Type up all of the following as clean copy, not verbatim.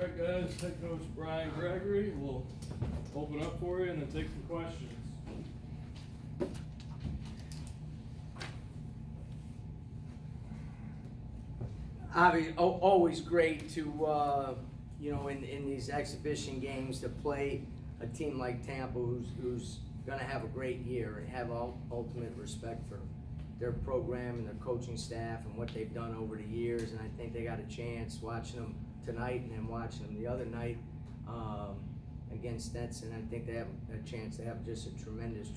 All right, guys, head coach Brian Gregory will open up for you and then take some questions. Always great to, in these exhibition games to play a team like Tampa who's going to have a great year and have ultimate respect for their program and their coaching staff and what they've done over the years. And I think they got a chance watching them tonight and then watching them the other night against Stetson. I think they have a chance to have just a tremendous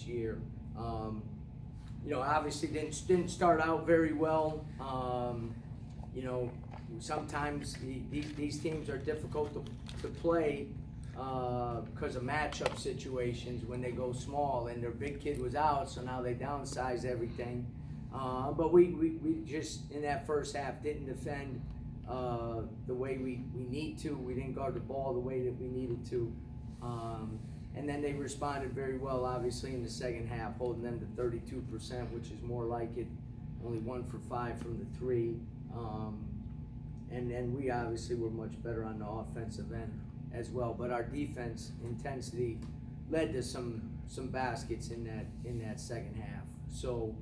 year. Obviously didn't start out very well. Sometimes these teams are difficult to play because of matchup situations when they go small, and their big kid was out, so now they downsize everything. But we just, in that first half, didn't defend the way we need to. We didn't guard the ball the way that we needed to. And then they responded very well, obviously, in the second half, holding them to 32%, which is more like it. Only 1 for 5 from the three. And then we obviously were much better on the offensive end as well. But our defense intensity led to some baskets in that second half. So,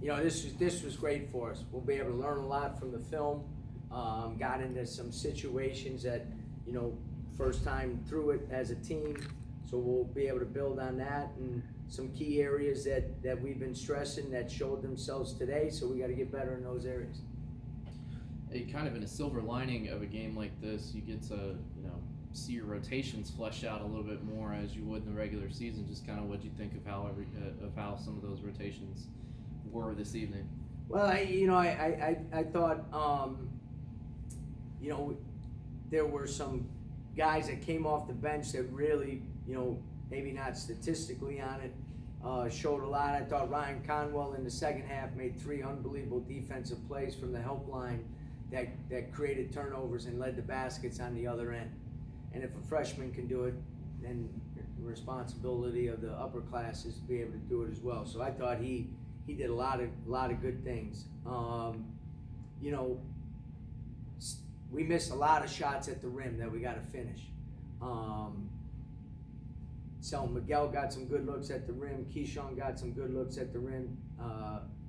this was great for us. We'll be able to learn a lot from the film. Got into some situations that, first time through it as a team. So we'll be able to build on that, and some key areas that we've been stressing that showed themselves today. So we got to get better in those areas. Kind of in a silver lining of a game like this, you get to see your rotations flesh out a little bit more as you would in the regular season. Just kind of what you think of how some of those rotations were this evening. Well, I thought there were some guys that came off the bench that really maybe not statistically on it, showed a lot. I thought Ryan Conwell in the second half made 3 unbelievable defensive plays from the help line that created turnovers and led to baskets on the other end. And if a freshman can do it, then the responsibility of the upper class is to be able to do it as well. So I thought he did a lot of good things. We missed a lot of shots at the rim that we got to finish. So Miguel got some good looks at the rim. Keyshawn got some good looks at the rim.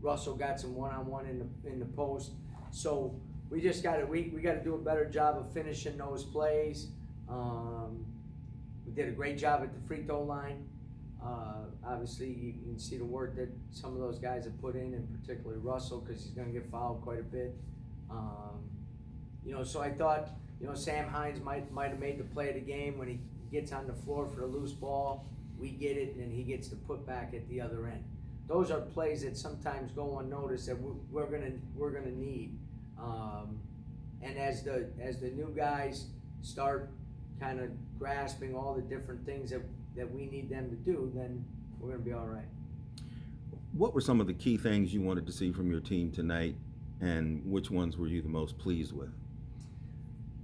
Russell got some one-on-one in the post. So we just got to do a better job of finishing those plays. We did a great job at the free throw line. Obviously, you can see the work that some of those guys have put in particularly Russell, because he's going to get fouled quite a bit. So I thought, Sam Hines might have made the play of the game when he gets on the floor for a loose ball. We get it, and then he gets the putback at the other end. Those are plays that sometimes go unnoticed that we're gonna need. And as the new guys start kind of grasping all the different things that we need them to do, then we're gonna be all right. What were some of the key things you wanted to see from your team tonight, and which ones were you the most pleased with?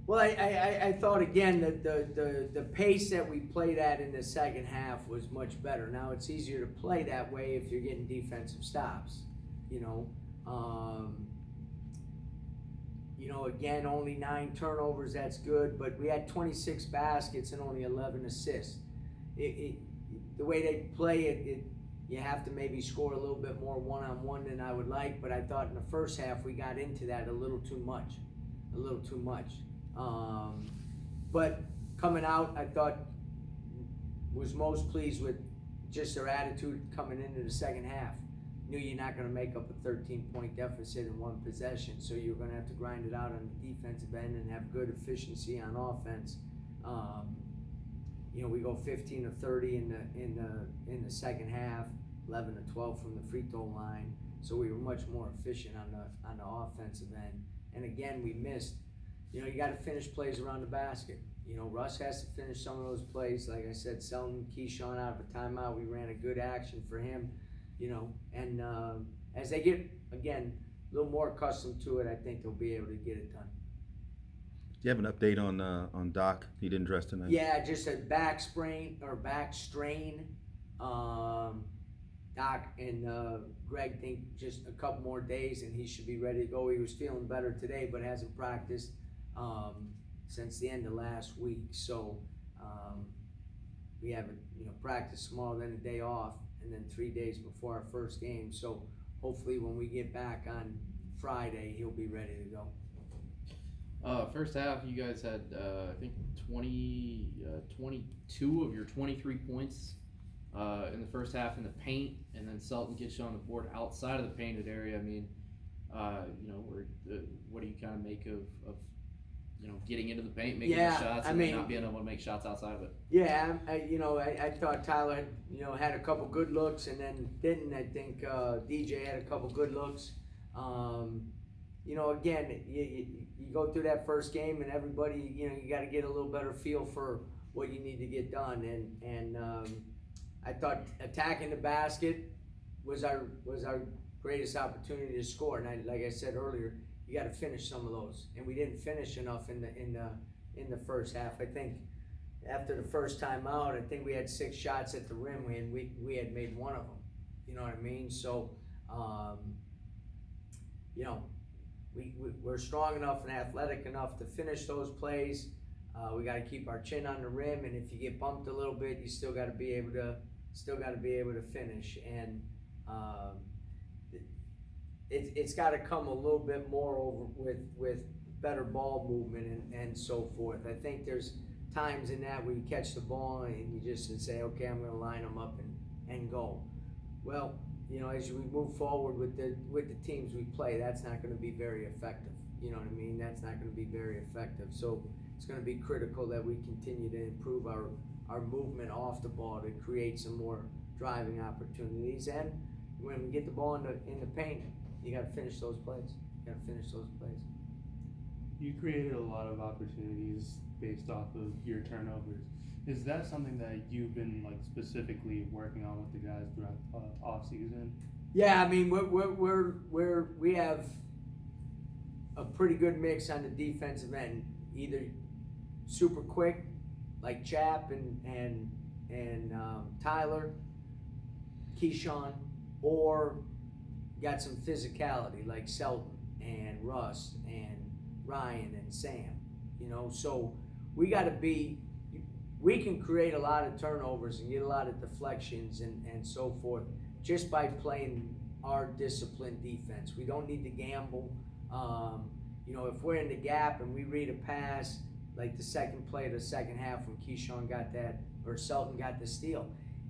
Well, I thought again that the pace that we played at in the second half was much better. Now it's easier to play that way if you're getting defensive stops. Again, only 9 turnovers, that's good, but we had 26 baskets and only 11 assists. The way they play it, you have to maybe score a little bit more one-on-one than I would like, but I thought in the first half we got into that a little too much. But coming out, I thought was most pleased with just their attitude coming into the second half. Knew you're not going to make up a 13-point deficit in one possession, so you're going to have to grind it out on the defensive end and have good efficiency on offense. We go 15 of 30 in the second half, 11 to 12 from the free throw line, so we were much more efficient on the offensive end. And again, we missed. You got to finish plays around the basket. Russ has to finish some of those plays. Like I said, Selton Keyshawn out of a timeout, we ran a good action for him. And as they get, again, a little more accustomed to it, I think they'll be able to get it done. Do you have an update on Doc? He didn't dress tonight? Yeah, just a back strain. Doc and Greg think just a couple more days and he should be ready to go. He was feeling better today, but hasn't practiced. since the end of last week. So we have practice tomorrow, then a day off, and then 3 days before our first game. So hopefully when we get back on Friday, he'll be ready to go. First half, you guys had, I think, 22 of your 23 points in the first half in the paint, and then Selton gets you on the board outside of the painted area. I mean, what do you kind of make of getting into the paint, making the shots, and not being able to make shots outside of it? Yeah, I thought Tyler had, had a couple good looks and then didn't. I think DJ had a couple good looks. Again, you go through that first game and everybody, you got to get a little better feel for what you need to get done. And I thought attacking the basket was our greatest opportunity to score. And like I said earlier, you got to finish some of those, and we didn't finish enough in the first half. I think after the first time out, I think we had 6 shots at the rim, and we had made 1 of them. You know what I mean? So, we're strong enough and athletic enough to finish those plays. We got to keep our chin on the rim, and if you get bumped a little bit, you still got to be able to finish. And it's got to come a little bit more over with better ball movement and so forth. I think there's times in that where you catch the ball and you just say, okay, I'm going to line them up and go. Well, as we move forward with the teams we play, that's not going to be very effective. You know what I mean? That's not going to be very effective. So it's going to be critical that we continue to improve our movement off the ball to create some more driving opportunities. And when we get the ball in the paint, you got to finish those plays. You created a lot of opportunities based off of your turnovers. Is that something that you've been specifically working on with the guys throughout the off season? Yeah, I mean we have a pretty good mix on the defensive end. Either super quick like Chap and Tyler, Keyshawn, or got some physicality like Selton and Russ and Ryan and Sam. So we got to be. We can create a lot of turnovers and get a lot of deflections and so forth just by playing our disciplined defense. We don't need to gamble. If we're in the gap and we read a pass, like the second play of the second half when Keyshawn got that, or Selton got the steal,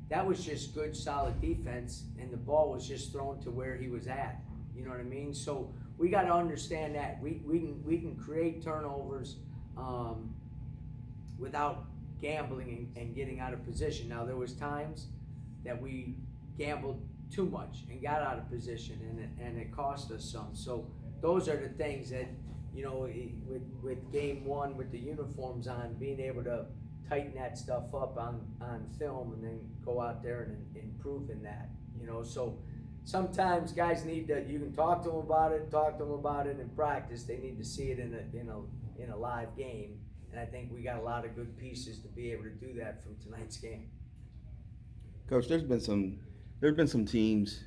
that was just good, solid defense, and the ball was just thrown to where he was at. You know what I mean? So we got to understand that. We can create turnovers without gambling and getting out of position. Now there was times that we gambled too much and got out of position and it cost us some. So those are the things that, with game 1 with the uniforms on, being able to tighten that stuff up on film and then go out there and improve in that. So sometimes guys need to, you can talk to them about it in practice. They need to see it in a live game. And I think we got a lot of good pieces to be able to do that from tonight's game. Coach, there's been some teams,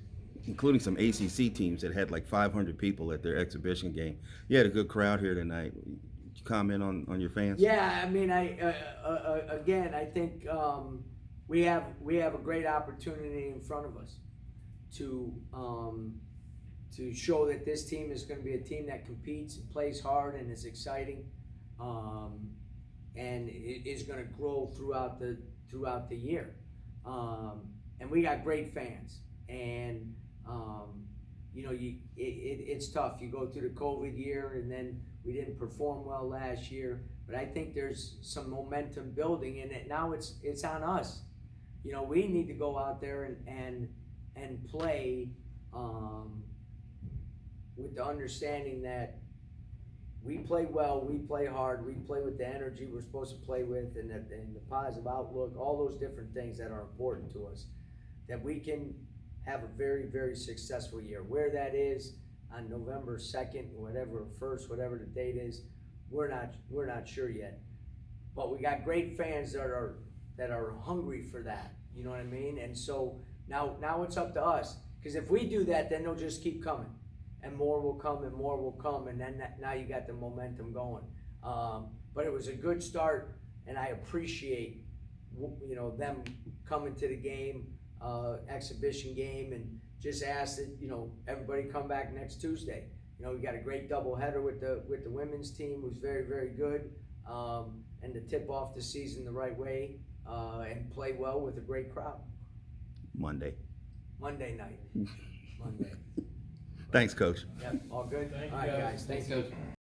including some ACC teams, that had 500 people at their exhibition game. You had a good crowd here tonight. Did you comment on your fans? Yeah, I mean, I think we have a great opportunity in front of us to show that this team is going to be a team that competes and plays hard and is exciting. And it is going to grow throughout the year. And we got great fans. And it's tough. You go through the COVID year, and then we didn't perform well last year. But I think there's some momentum building in it. Now it's on us. We need to go out there and play with the understanding that we play well, we play hard, we play with the energy we're supposed to play with, and the positive outlook, all those different things that are important to us, that we can have a very, very successful year. Where that is on November 2nd, whatever, 1st, whatever the date is, we're not sure yet. But we got great fans that are hungry for that. You know what I mean? And so now it's up to us, because if we do that, then they'll just keep coming. And more will come, and then now you got the momentum going. But it was a good start, and I appreciate, them coming to the game, exhibition game, and just ask that, everybody come back next Tuesday. We got a great doubleheader with the women's team, who's very, very good, and to tip off the season the right way, and play well with a great crowd. Monday night. Monday. Thanks, Coach. Yep, all good? Thank you, All right, guys. guys, thank Thanks, you. Coach.